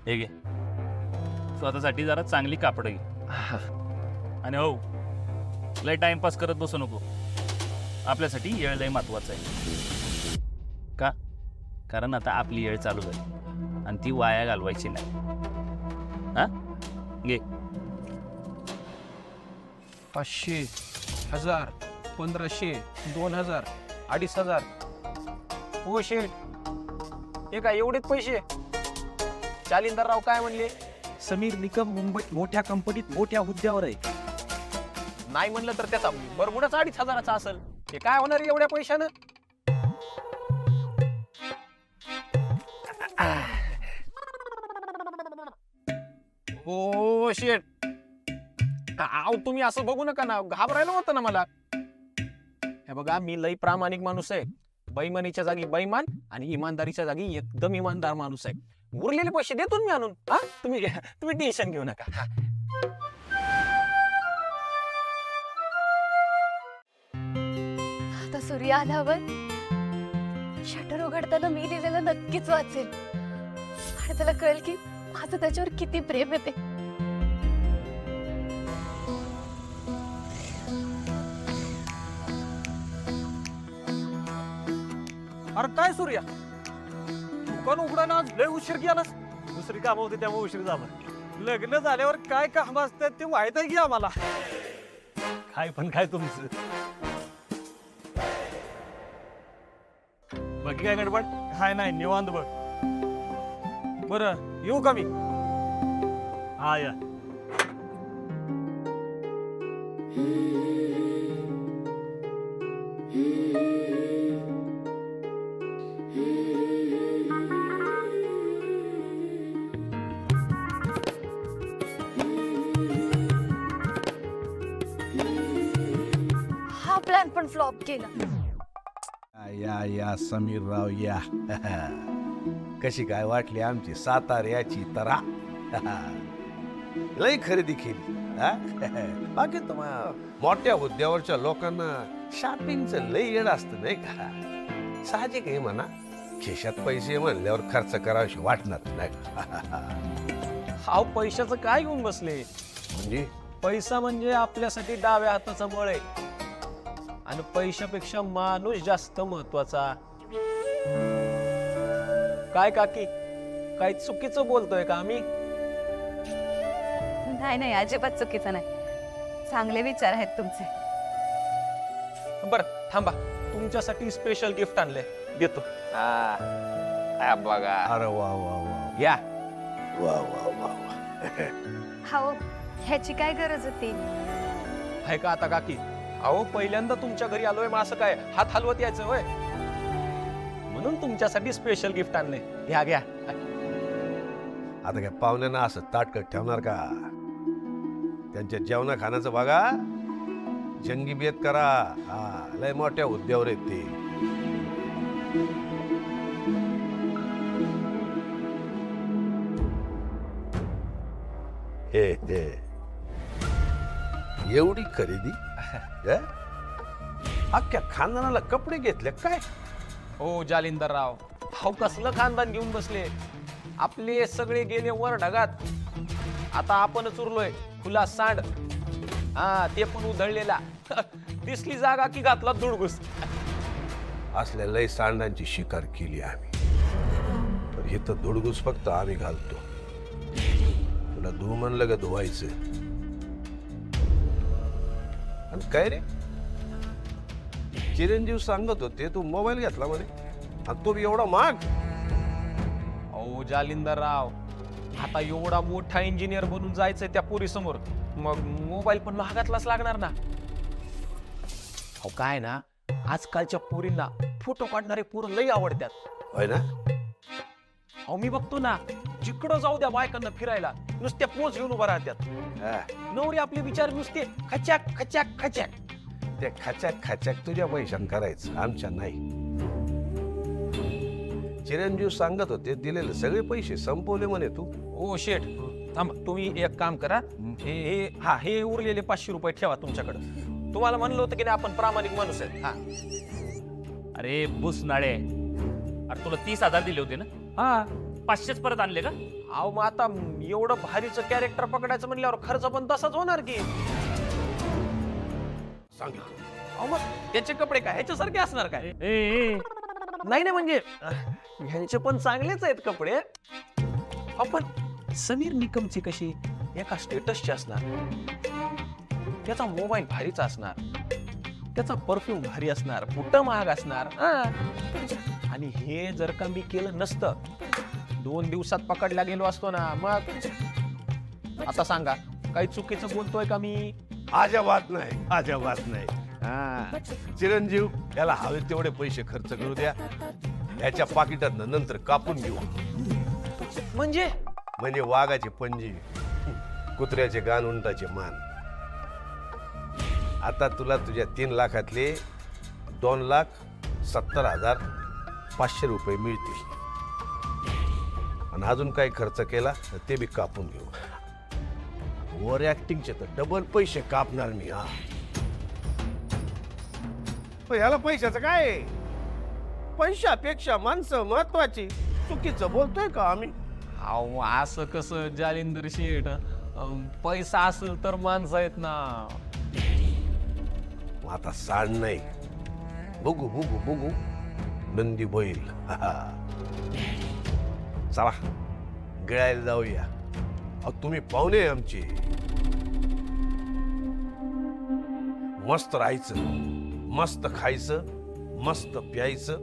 हे घे, स्वतःसाठी जरा चांगली कापडं घे. आणि हो, लय टाइमपास करत बसू नको. आपल्यासाठी येळ लय महत्वाचं आहे. का? कारण आता आपली येळ चालू झाली आणि ती वाया घालवायची नाही. हा घे. 500, 1000, 1500, 2000, 2500. हो शेठ, हे काय एवढेच पैसे? जालिंदरराव काय म्हणले? समीर निकम मुंबईत मोठ्या कंपनीत मोठ्या हुद्द्यावर आहे. नाही म्हणलं तर त्याचा बरमुडाच 2500चा असेल. हे काय होणार एवढ्या पैशानं? हो शेठ, आव तुम्ही असं बघू नका ना, घाबरायला होतं ना मला. हे बघा, मी लई प्रामाणिक माणूस आहे. बेईमानीच्या जागी बेईमान आणि इमानदारीच्या जागी एकदम इमानदार माणूस आहे. उरलेले पैसे देतो मी आणून. हा तुम्ही टेन्शन घेऊ नका. हा. आता सूर्य आल्यावर शटर उघडताना मी लिहिलेलं नक्कीच वाचेल आणि त्याला कळेल की माझं त्याच्यावर किती प्रेम येते. अरे काय सूर्या, दुकान उघडायला आज लय उशीर केलास. दुसरी कामं होती त्यामुळे उशीर झाला. लग्न झाल्यावर काय काम असतात ते माहित आहे की आम्हाला. काय पण काय तुमचं. बाकी काय गडबड? काय नाही, निवांत बघ. बरं येऊ का मी? हा या. हा प्लॅन पण फ्लॉप केला. या समीरराव या. कशी काय वाटली आमची साताऱ्याची तरा? लई खरेदी केली. बाकी तर मोठ्या हुद्द्यावरच्या लोकांना शॉपिंगचं लई येड असतं नाही का? साहजिक आहे म्हणा, खिशात पैसे म्हणल्यावर खर्च करावाशी वाटणार नाही का? हाव, पैशाचं काय घेऊन बसले? म्हणजे पैसा म्हणजे आपल्यासाठी डाव्या हाताचा बळ आहे आणि पैशापेक्षा माणूस जास्त महत्वाचा. काय काकी, काय चुकीचं बोलतोय का आम्ही? नाही अजिबात चुकीचं नाही. चांगले विचार आहेत तुमचे. बर थांबा, तुमच्यासाठी स्पेशल गिफ्ट आणले, देतो. बघा. अरे वा वा वा या. वा वा वा वा. हो, ह्याची काय गरज होती? आहे का आता काकी? अहो, पहिल्यांदा तुमच्या घरी आलोय, मग असं काय हात हलवत यायचं होय? म्हणून तुमच्यासाठी स्पेशल गिफ्ट आणले. घ्या घ्या. आता काय पाहुण्यांना असं ताटकट ठेवणार का? त्यांच्या जेवणा खाण्याचं बघा, जंगी बेत करा. हा, लय मोठ्या हुद्द्यावर आहेत ते. हे हे एवढी खरेदी? अख्ख्या खानदानाला कपडे घेतले काय? हो जालिंदरराव, हाव कसलं खानदान घेऊन बसले? आपले सगळे गेले वर ढगात, आता आपणच उरलोय खुला सांड. हा, ते पण उधळलेला. दिसली जागा की घातला दुडगुस. असल्या लय सांडांची शिकार केली आम्ही, पण हे तर धुडगूस फक्त आम्ही घालतो. तुला धू म्हणलं का धुवायचं? आणि काय रे, चिरंजीव सांगत होते तू मोबाईल घेतला म्हणे, आणि तो बी एवढा महाग? अहो जालिंदरराव, आता एवढा मोठा इंजिनियर बनून जायचंय त्या पोरी समोर, मग मोबाईल पण महागातलाच लागणार ना. अहो काय ना, आजकालच्या पोरींना फोटो काढणारे पोरं लई आवडतात. होय ना? अहो मी बघतो ना, जिकडं जाऊ द्या बायकांना फिरायला, नुसत्या पोच घेऊन उभा राहतात. हा, नवरी आपले विचार नुसते खचाक खचाक खचाक. ते खचाक खचाक तुझ्या पैशान करायचं, आमच्या नाही. चिरंजीव सांगत होते दिलेले सगळे पैसे संपवले म्हणे तू. ओ शेठ, थांबा, तुम्ही एक काम करा, हे उरलेले 500 रुपये ठेवा तुमच्याकडे. तुम्हाला म्हणलं होतं की नाही आपण प्रामाणिक माणूस आहे. हा अरे बुस नाळे, अरे तुला 30,000 दिले होते ना? हा 500च परत आणले का? अहो मग आता एवढं भारीचं कॅरेक्टर पकडायचं म्हणल्यावर खर्च पण तसाच होणार की. सांगितलं. अहो मग त्याचे कपडे काय ह्याच्यासारखे असणार काय? नाही नाही म्हणजे ह्यांचे पण चांगलेच आहेत कपडे. आपण समीर निकमची कशी एका स्टेटसची असणार, त्याचा मोबाईल भारीचा असणार, त्याचा परफ्यूम भारी असणार, बुटं महाग असणार. आणि हे जर का मी केलं नसतं, 2 दिवसात पकडला गेलो असतो ना. मग आता सांगा, काही चुकीचं बोलतोय का मी? अजिबात नाही, अजिबात नाही. हा. चिरंजीव याला हवे तेवढे पैसे खर्च करू द्या, याच्या पाकिटातनं नंतर कापून घेऊ. म्हणजे म्हणजे वाघाचे पंजे, कुत्र्याचे गान, उंटाचे मान. आता तुला तुझ्या 3 लाखातले 2,70,500 रुपये मिळतील. आणि अजून काही खर्च केला तर ते बी कापून घेऊ. ओव्हर ऍक्टिंगचे तर डबल पैसे कापणार मी. हा, पण याला पैशाचं काय आहे? पैशापेक्षा माणसं महत्वाची. चुकीचं बोलतोय का आम्ही? अहो असं कसं जालिंदर शेठ, पैसा असेल तर माणसं आहेत ना. मग आता सांड नाही. बघू बघू बघू नंदी बैल. चला गिळायला जाऊया. अहो, तुम्ही पाहुणे आहे आमचे. मस्त राहायचं, मस्त खायचं, मस्त प्यायचं,